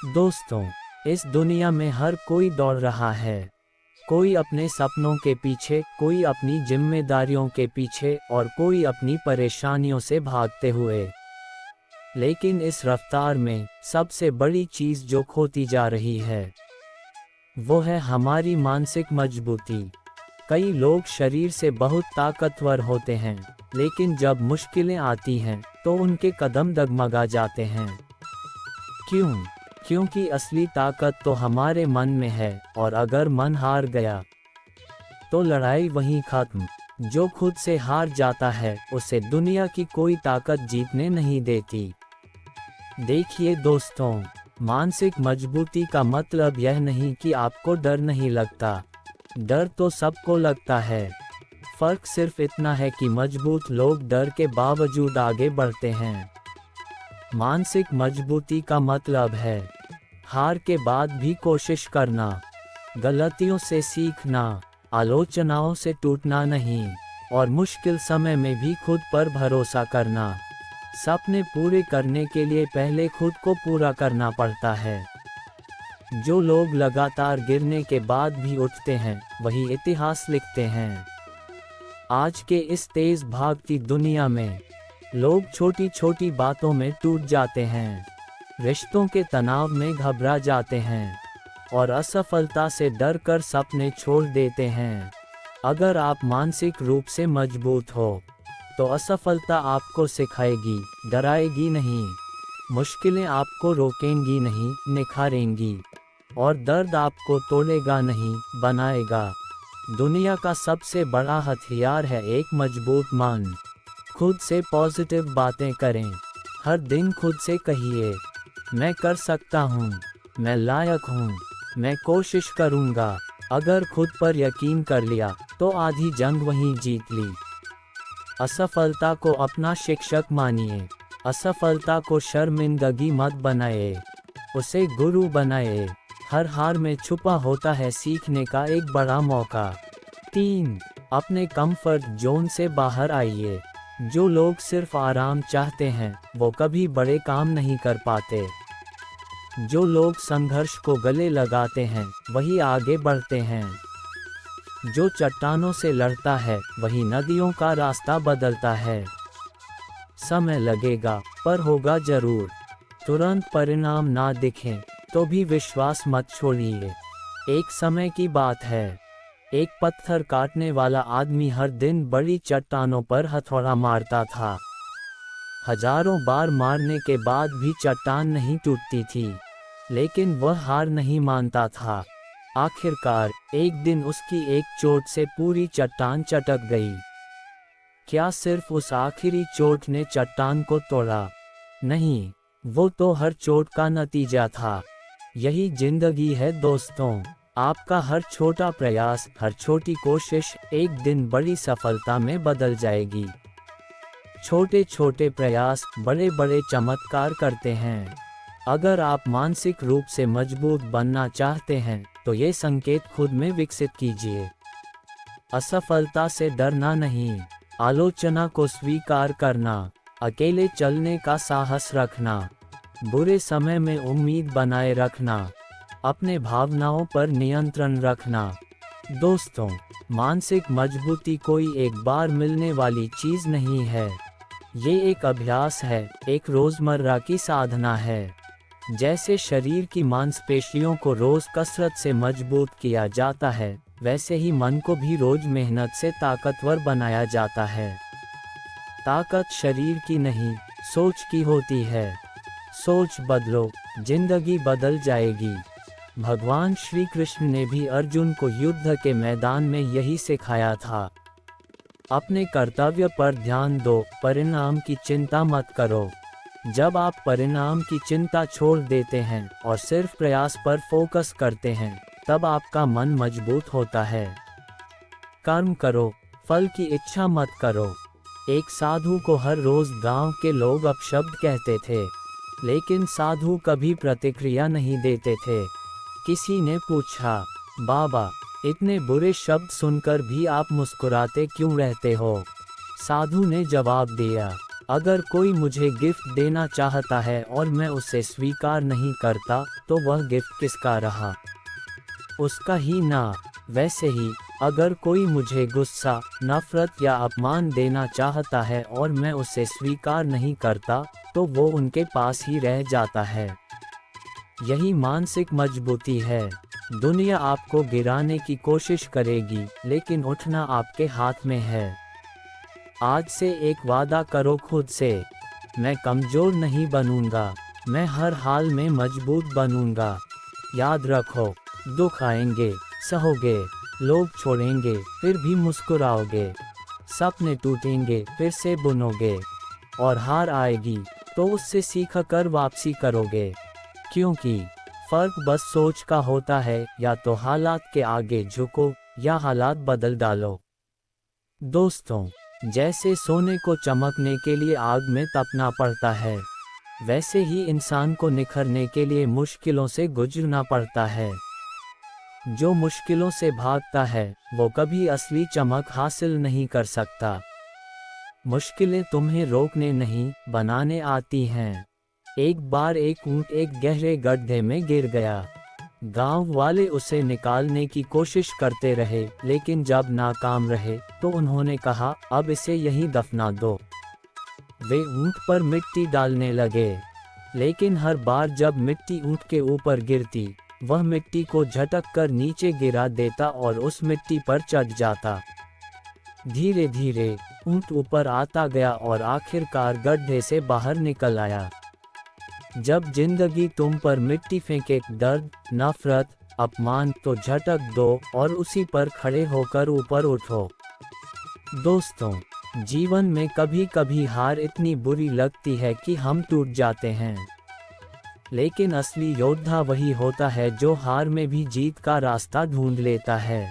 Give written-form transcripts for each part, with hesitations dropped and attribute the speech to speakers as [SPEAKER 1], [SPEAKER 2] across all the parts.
[SPEAKER 1] दोस्तों, इस दुनिया में हर कोई दौड़ रहा है। कोई अपने सपनों के पीछे, कोई अपनी जिम्मेदारियों के पीछे और कोई अपनी परेशानियों से भागते हुए। लेकिन इस रफ्तार में सबसे बड़ी चीज जो खोती जा रही है वो है हमारी मानसिक मजबूती। कई लोग शरीर से बहुत ताकतवर होते हैं, लेकिन जब मुश्किलें आती हैं तो उनके कदम डगमगा जाते हैं। क्यों? क्योंकि असली ताकत तो हमारे मन में है, और अगर मन हार गया तो लड़ाई वहीं खत्म। जो खुद से हार जाता है उसे दुनिया की कोई ताकत जीतने नहीं देती। देखिए दोस्तों, मानसिक मजबूती का मतलब यह नहीं कि आपको डर नहीं लगता। डर तो सबको लगता है। फर्क सिर्फ इतना है कि मजबूत लोग डर के बावजूद आगे बढ़ते हैं। मानसिक मजबूती का मतलब है हार के बाद भी कोशिश करना, गलतियों से सीखना, आलोचनाओं से टूटना नहीं, और मुश्किल समय में भी खुद पर भरोसा करना। सपने पूरे करने के लिए पहले खुद को पूरा करना पड़ता है। जो लोग लगातार गिरने के बाद भी उठते हैं वही इतिहास लिखते हैं। आज के इस तेज भागती दुनिया में लोग छोटी छोटी बातों में टूट जाते हैं, रिश्तों के तनाव में घबरा जाते हैं और असफलता से डर कर सपने छोड़ देते हैं। अगर आप मानसिक रूप से मजबूत हो तो असफलता आपको सिखाएगी, डराएगी नहीं। मुश्किलें आपको रोकेंगी नहीं, निखारेंगी। और दर्द आपको तोड़ेगा नहीं, बनाएगा। दुनिया का सबसे बड़ा हथियार है एक मजबूत मन। खुद से पॉजिटिव बातें करें। हर दिन खुद से कहिए, मैं कर सकता हूँ, मैं लायक हूँ, मैं कोशिश करूँगा। अगर खुद पर यकीन कर लिया तो आधी जंग वहीं जीत ली। असफलता को अपना शिक्षक मानिए। असफलता को शर्मिंदगी मत बनाए, उसे गुरु बनाए। हर हार में छुपा होता है सीखने का एक बड़ा मौका। 3. अपने कंफर्ट जोन से बाहर आइए। जो लोग सिर्फ आराम चाहते हैं वो कभी बड़े काम नहीं कर पाते। जो लोग संघर्ष को गले लगाते हैं वही आगे बढ़ते हैं। जो चट्टानों से लड़ता है वही नदियों का रास्ता बदलता है। समय लगेगा पर होगा जरूर। तुरंत परिणाम ना दिखें तो भी विश्वास मत छोड़िए। एक समय की बात है, एक पत्थर काटने वाला आदमी हर दिन बड़ी चट्टानों पर हथौड़ा मारता था। हजारों बार मारने के बाद भी चट्टान नहीं टूटती थी, लेकिन वह हार नहीं मानता था। आखिरकार एक दिन उसकी एक चोट से पूरी चट्टान चटक गई। क्या सिर्फ उस आखिरी चोट ने चट्टान को तोड़ा? नहीं, वो तो हर चोट का नतीजा था। यही जिंदगी है दोस्तों। आपका हर छोटा प्रयास, हर छोटी कोशिश एक दिन बड़ी सफलता में बदल जाएगी। छोटे छोटे प्रयास बड़े बड़े चमत्कार करते हैं। अगर आप मानसिक रूप से मजबूत बनना चाहते हैं तो ये संकेत खुद में विकसित कीजिए। असफलता से डरना नहीं, आलोचना को स्वीकार करना, अकेले चलने का साहस रखना, बुरे समय में उम्मीद बनाए रखना, अपने भावनाओं पर नियंत्रण रखना। दोस्तों, मानसिक मजबूती कोई एक बार मिलने वाली चीज नहीं है। ये एक अभ्यास है, एक रोजमर्रा की साधना है। जैसे शरीर की मांसपेशियों को रोज कसरत से मजबूत किया जाता है, वैसे ही मन को भी रोज मेहनत से ताकतवर बनाया जाता है। ताकत शरीर की नहीं, सोच की होती है। सोच बदलो, जिंदगी बदल जाएगी। भगवान श्री कृष्ण ने भी अर्जुन को युद्ध के मैदान में यही सिखाया था। अपने कर्तव्य पर ध्यान दो, परिणाम की चिंता मत करो। जब आप परिणाम की चिंता छोड़ देते हैं और सिर्फ प्रयास पर फोकस करते हैं, तब आपका मन मजबूत होता है। कर्म करो, फल की इच्छा मत करो। एक साधु को हर रोज गांव के लोग अपशब्द कहते थे, लेकिन साधु कभी प्रतिक्रिया नहीं देते थे। किसी ने पूछा, बाबा, इतने बुरे शब्द सुनकर भी आप मुस्कुराते क्यों रहते हो? साधु ने जवाब दिया, अगर कोई मुझे गिफ्ट देना चाहता है और मैं उसे स्वीकार नहीं करता, तो वह गिफ्ट किसका रहा? उसका ही ना। वैसे ही, अगर कोई मुझे गुस्सा, नफरत या अपमान देना चाहता है और मैं उसे स्वीकार नहीं करता, तो वो उनके पास ही रह जाता है। यही मानसिक मजबूती है। दुनिया आपको गिराने की कोशिश करेगी, लेकिन उठना आपके हाथ में है। आज से एक वादा करो खुद से, मैं कमजोर नहीं बनूंगा, मैं हर हाल में मजबूत बनूंगा। याद रखो, दुख आएंगे, सहोगे, लोग छोड़ेंगे, फिर भी मुस्कुराओगे। सपने टूटेंगे, फिर से बुनोगे, और हार आएगी, तो उससे सीख कर वापसी करोगे। क्योंकि फर्क बस सोच का होता है, या तो हालात के आगे झुको, या हालात बदल डालो। दोस्तों, जैसे सोने को चमकने के लिए आग में तपना पड़ता है, वैसे ही इंसान को निखरने के लिए मुश्किलों से गुजरना पड़ता है। जो मुश्किलों से भागता है, वो कभी असली चमक हासिल नहीं कर सकता। मुश्किलें तुम्हें रोकने नहीं, बनाने आती हैं। एक बार एक ऊंट एक गहरे गड्ढे में गिर गया। गांव वाले उसे निकालने की कोशिश करते रहे, लेकिन जब नाकाम रहे, तो उन्होंने कहा, अब इसे यहीं दफना दो। वे ऊंट पर मिट्टी डालने लगे, लेकिन हर बार जब मिट्टी ऊंट के ऊपर गिरती, वह मिट्टी को झटक कर नीचे गिरा देता और उस मिट्टी पर चढ़ जाता। धीरे धीरे ऊंट ऊपर आता गया और आखिरकार गड्ढे से बाहर निकल आया। जब जिंदगी तुम पर मिट्टी फेंके, दर्द, नफरत, अपमान, तो झटक दो और उसी पर खड़े होकर ऊपर उठो। दोस्तों, जीवन में कभी कभी हार इतनी बुरी लगती है कि हम टूट जाते हैं, लेकिन असली योद्धा वही होता है जो हार में भी जीत का रास्ता ढूंढ लेता है।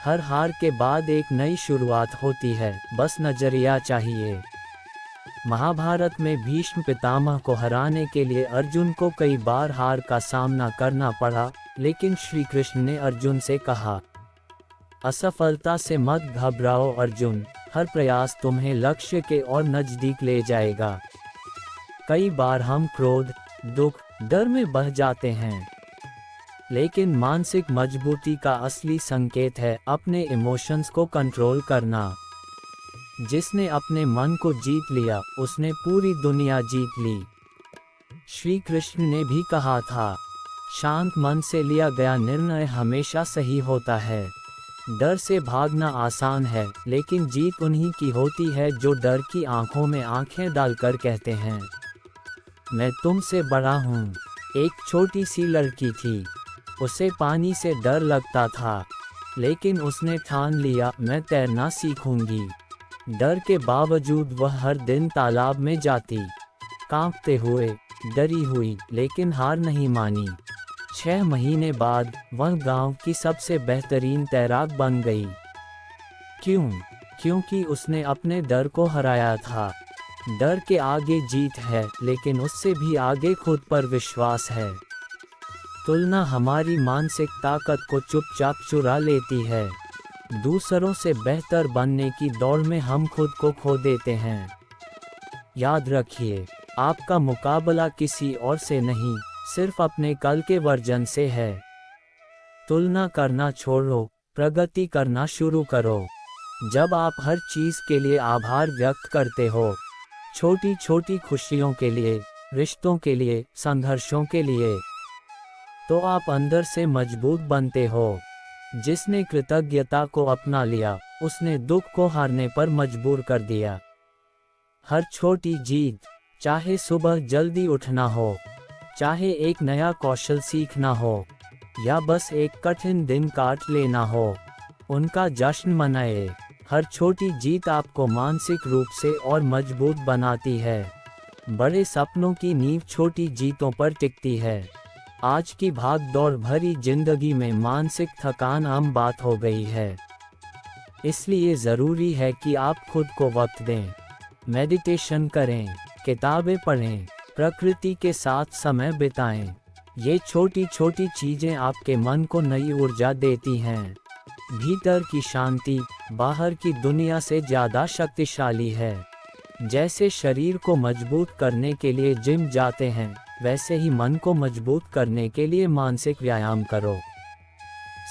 [SPEAKER 1] हर हार के बाद एक नई शुरुआत होती है, बस नजरिया चाहिए। महाभारत में भीष्म पितामह को हराने के लिए अर्जुन को कई बार हार का सामना करना पड़ा, लेकिन श्री कृष्ण ने अर्जुन से कहा, असफलता से मत घबराओ अर्जुन, हर प्रयास तुम्हें लक्ष्य के और नजदीक ले जाएगा। कई बार हम क्रोध, दुख, डर में बह जाते हैं, लेकिन मानसिक मजबूती का असली संकेत है अपने इमोशंस को कंट्रोल करना। जिसने अपने मन को जीत लिया, उसने पूरी दुनिया जीत ली। श्री कृष्ण ने भी कहा था, शांत मन से लिया गया निर्णय हमेशा सही होता है। डर से भागना आसान है, लेकिन जीत उन्हीं की होती है जो डर की आंखों में आंखें डालकर कहते हैं, मैं तुमसे बड़ा हूँ। एक छोटी सी लड़की थी, उसे पानी से डर लगता था, लेकिन उसने ठान लिया, मैं तैरना सीखूंगी। डर के बावजूद वह हर दिन तालाब में जाती, कांपते हुए, डरी हुई, लेकिन हार नहीं मानी। 6 महीने बाद वह गांव की सबसे बेहतरीन तैराक बन गई। क्यों? क्योंकि उसने अपने डर को हराया था। डर के आगे जीत है, लेकिन उससे भी आगे खुद पर विश्वास है। तुलना हमारी मानसिक ताकत को चुपचाप चुरा लेती है। दूसरों से बेहतर बनने की दौड़ में हम खुद को खो देते हैं। याद रखिए, आपका मुकाबला किसी और से नहीं, सिर्फ अपने कल के वर्जन से है। तुलना करना छोड़ो, प्रगति करना शुरू करो। जब आप हर चीज के लिए आभार व्यक्त करते हो, छोटी छोटी खुशियों के लिए, रिश्तों के लिए, संघर्षों के लिए, तो आप अंदर से मजबूत बनते हो। जिसने कृतज्ञता को अपना लिया, उसने दुख को हारने पर मजबूर कर दिया। हर छोटी जीत, चाहे सुबह जल्दी उठना हो, चाहे एक नया कौशल सीखना हो, या बस एक कठिन दिन काट लेना हो, उनका जश्न मनाए। हर छोटी जीत आपको मानसिक रूप से और मजबूत बनाती है। बड़े सपनों की नींव छोटी जीतों पर टिकती है। आज की भाग दौड़ भरी जिंदगी में मानसिक थकान आम बात हो गई है। इसलिए ज़रूरी है कि आप खुद को वक्त दें, मेडिटेशन करें, किताबें पढ़ें, प्रकृति के साथ समय बिताएं। ये छोटी छोटी चीज़ें आपके मन को नई ऊर्जा देती हैं। भीतर की शांति बाहर की दुनिया से ज़्यादा शक्तिशाली है। जैसे शरीर को मजबूत करने के लिए जिम जाते हैं, वैसे ही मन को मजबूत करने के लिए मानसिक व्यायाम करो।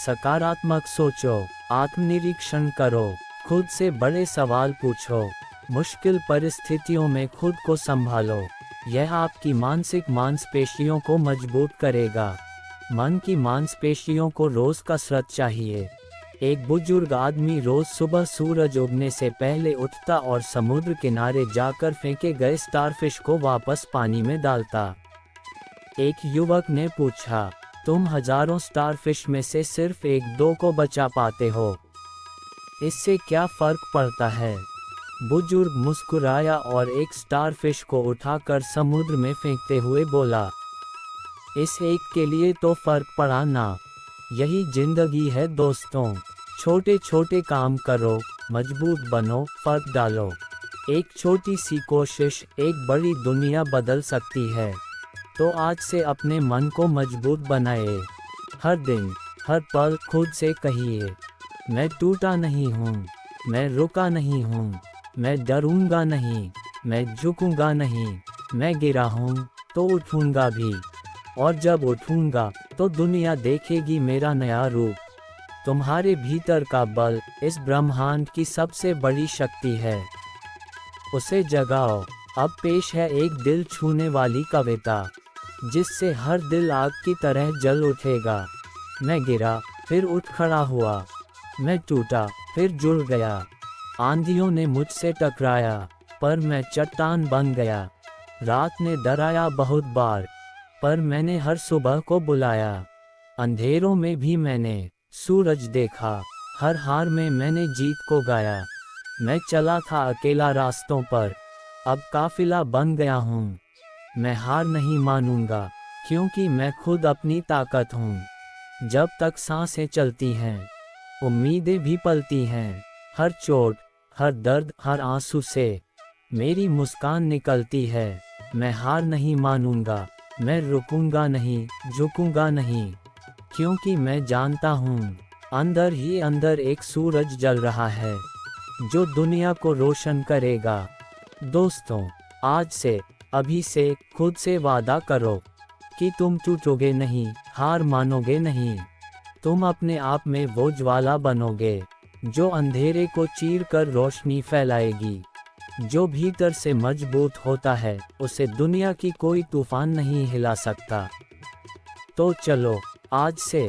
[SPEAKER 1] सकारात्मक सोचो, आत्मनिरीक्षण करो, खुद से बड़े सवाल पूछो, मुश्किल परिस्थितियों में खुद को संभालो। यह आपकी मानसिक मांसपेशियों को मजबूत करेगा। मन की मांसपेशियों को रोज कसरत चाहिए। एक बुजुर्ग आदमी रोज सुबह सूरज उगने से पहले उठता और समुद्र किनारे जाकर फेंके गए स्टारफिश को वापस पानी में डालता। एक युवक ने पूछा, तुम हजारों स्टारफिश में से सिर्फ एक दो को बचा पाते हो, इससे क्या फर्क पड़ता है? बुजुर्ग मुस्कुराया और एक स्टारफिश को उठाकर समुद्र में फेंकते हुए बोला, इस एक के लिए तो फर्क पड़ा ना। यही जिंदगी है दोस्तों, छोटे छोटे काम करो, मजबूत बनो, फर्क डालो। एक छोटी सी कोशिश एक बड़ी दुनिया बदल सकती है। तो आज से अपने मन को मजबूत बनाए। हर दिन, हर पल खुद से कहिए, मैं टूटा नहीं हूँ, मैं रुका नहीं हूँ, मैं डरूंगा नहीं, मैं झुकूंगा नहीं, मैं गिरा हूँ तो उठूंगा भी, और जब उठूंगा तो दुनिया देखेगी मेरा नया रूप। तुम्हारे भीतर का बल इस ब्रह्मांड की सबसे बड़ी शक्ति है, उसे जगाओ। अब पेश है एक दिल छूने वाली कविता, जिससे हर दिल आग की तरह जल उठेगा। मैं गिरा, फिर उठ खड़ा हुआ, मैं टूटा, फिर जुड़ गया। आंधियों ने मुझसे टकराया, पर मैं चट्टान बन गया। रात ने डराया बहुत बार, पर मैंने हर सुबह को बुलाया। अंधेरों में भी मैंने सूरज देखा, हर हार में मैंने जीत को गाया। मैं चला था अकेला रास्तों पर, अब काफिला बन गया हूँ। मैं हार नहीं मानूंगा, क्योंकि मैं खुद अपनी ताकत हूँ। जब तक सांसें चलती हैं, उम्मीदें भी पलती हैं। हर चोट, हर दर्द, हर आंसू से मेरी मुस्कान निकलती है। मैं हार नहीं मानूंगा, मैं रुकूंगा नहीं, झुकूंगा नहीं, क्योंकि मैं जानता हूँ अंदर ही अंदर एक सूरज जल रहा है, जो दुनिया को रोशन करेगा। दोस्तों, आज से, अभी से खुद से वादा करो कि तुम टूटोगे नहीं, हार मानोगे नहीं। तुम अपने आप में वो ज्वाला बनोगे, जो अंधेरे को चीर कर रोशनी फैलाएगी। जो भीतर से मजबूत होता है, उसे दुनिया की कोई तूफान नहीं हिला सकता। तो चलो, आज से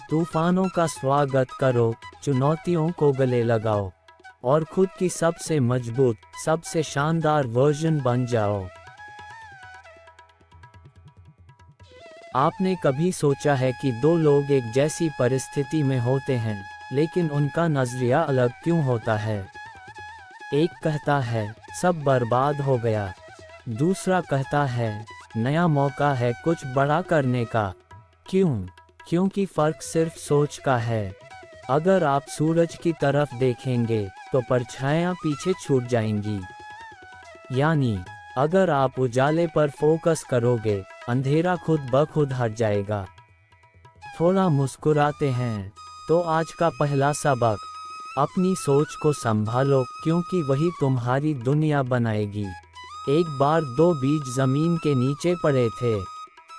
[SPEAKER 1] तूफानों का स्वागत करो, चुनौतियों को गले लगाओ, और खुद की सबसे मजबूत, सबसे शानदार वर्जन बन जाओ। आपने कभी सोचा है कि दो लोग एक जैसी परिस्थिति में होते हैं, लेकिन उनका नजरिया अलग क्यों होता है? एक कहता है सब बर्बाद हो गया, दूसरा कहता है नया मौका है कुछ बड़ा करने का। क्यों? क्योंकि फर्क सिर्फ सोच का है। अगर आप सूरज की तरफ देखेंगे तो परछाइयां पीछे छूट जाएंगी। यानी अगर आप उजाले पर फोकस करोगे, अंधेरा खुद ब खुद हट जाएगा। थोड़ा मुस्कुराते हैं तो आज का पहला सबक, अपनी सोच को संभालो, क्योंकि वही तुम्हारी दुनिया बनाएगी। एक बार दो बीज जमीन के नीचे पड़े थे।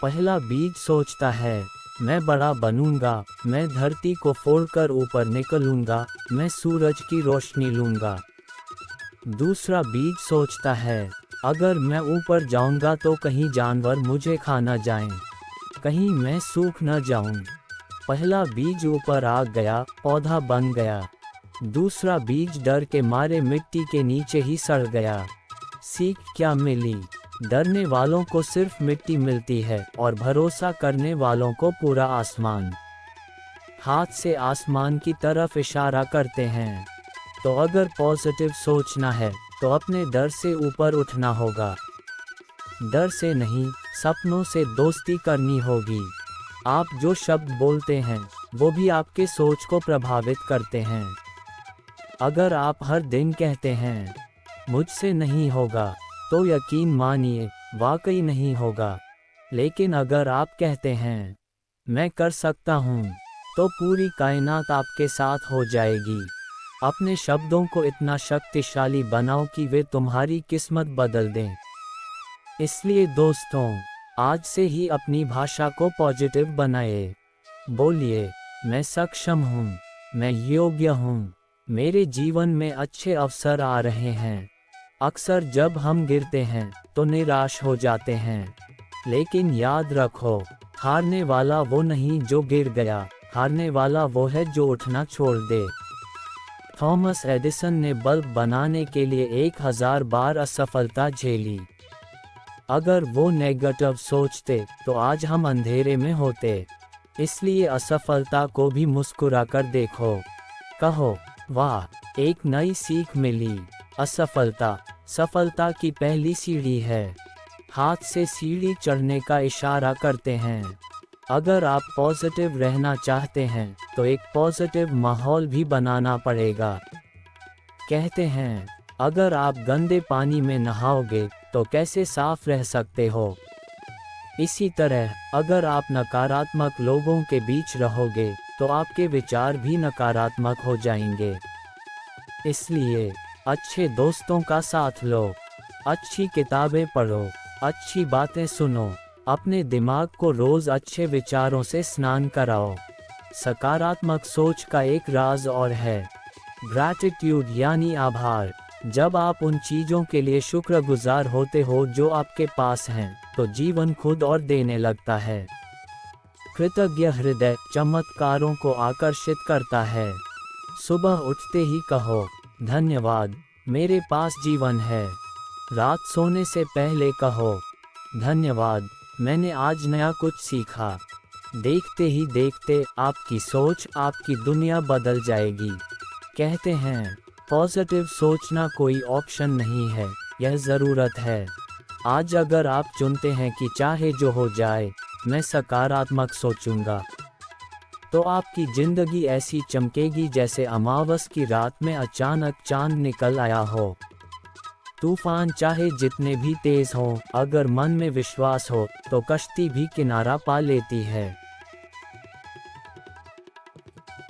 [SPEAKER 1] पहला बीज सोचता है मैं बड़ा बनूंगा, मैं धरती को फोड़कर ऊपर निकलूंगा, मैं सूरज की रोशनी लूंगा। दूसरा बीज सोचता है अगर मैं ऊपर जाऊंगा तो कहीं जानवर मुझे खा न जाएं, कहीं मैं सूख न जाऊं। पहला बीज ऊपर आ गया, पौधा बन गया। दूसरा बीज डर के मारे मिट्टी के नीचे ही सड़ गया। सीख क्या मिली? डरने वालों को सिर्फ मिट्टी मिलती है और भरोसा करने वालों को पूरा आसमान। हाथ से आसमान की तरफ इशारा करते हैं। तो अगर पॉजिटिव सोचना है तो अपने डर से ऊपर उठना होगा। डर से नहीं, सपनों से दोस्ती करनी होगी। आप जो शब्द बोलते हैं वो भी आपके सोच को प्रभावित करते हैं। अगर आप हर दिन कहते हैं मुझसे नहीं होगा, तो यकीन मानिए वाकई नहीं होगा। लेकिन अगर आप कहते हैं मैं कर सकता हूँ, तो पूरी कायनात आपके साथ हो जाएगी। अपने शब्दों को इतना शक्तिशाली बनाओ कि वे तुम्हारी किस्मत बदल दें। इसलिए दोस्तों, आज से ही अपनी भाषा को पॉजिटिव बनाए। बोलिए, मैं सक्षम हूँ, मैं योग्य हूँ, मेरे जीवन में अच्छे अवसर आ रहे हैं। अक्सर जब हम गिरते हैं तो निराश हो जाते हैं, लेकिन याद रखो, हारने वाला वो नहीं जो गिर गया, हारने वाला वो है जो उठना छोड़ दे। थॉमस एडिसन ने बल्ब बनाने के लिए 1000 बार असफलता झेली। अगर वो नेगेटिव सोचते तो आज हम अंधेरे में होते। इसलिए असफलता को भी मुस्कुरा कर देखो। कहो, वाह, एक नई सीख मिली। असफलता सफलता की पहली सीढ़ी है। हाथ से सीढ़ी चढ़ने का इशारा करते हैं। अगर आप पॉजिटिव रहना चाहते हैं तो एक पॉजिटिव माहौल भी बनाना पड़ेगा। कहते हैं, अगर आप गंदे पानी में नहाओगे तो कैसे साफ रह सकते हो। इसी तरह, अगर आप नकारात्मक लोगों के बीच रहोगे तो आपके विचार भी नकारात्मक हो जाएंगे। इसलिए अच्छे दोस्तों का साथ लो, अच्छी किताबें पढ़ो, अच्छी बातें सुनो, अपने दिमाग को रोज अच्छे विचारों से स्नान कराओ। सकारात्मक सोच का एक राज और है, ग्रैटिट्यूड यानी आभार। जब आप उन चीज़ों के लिए शुक्रगुजार होते हो जो आपके पास हैं, तो जीवन खुद और देने लगता है। कृतज्ञ हृदय चमत्कारों को आकर्षित करता है। सुबह उठते ही कहो, धन्यवाद, मेरे पास जीवन है। रात सोने से पहले कहो, धन्यवाद, मैंने आज नया कुछ सीखा। देखते ही देखते आपकी सोच, आपकी दुनिया बदल जाएगी। कहते हैं, पॉजिटिव सोचना कोई ऑप्शन नहीं है, यह ज़रूरत है। आज अगर आप चुनते हैं कि चाहे जो हो जाए, मैं सकारात्मक सोचूंगा, तो आपकी ज़िंदगी ऐसी चमकेगी जैसे अमावस की रात में अचानक चांद निकल आया हो। तूफान चाहे जितने भी तेज हों, अगर मन में विश्वास हो तो कश्ती भी किनारा पा लेती है।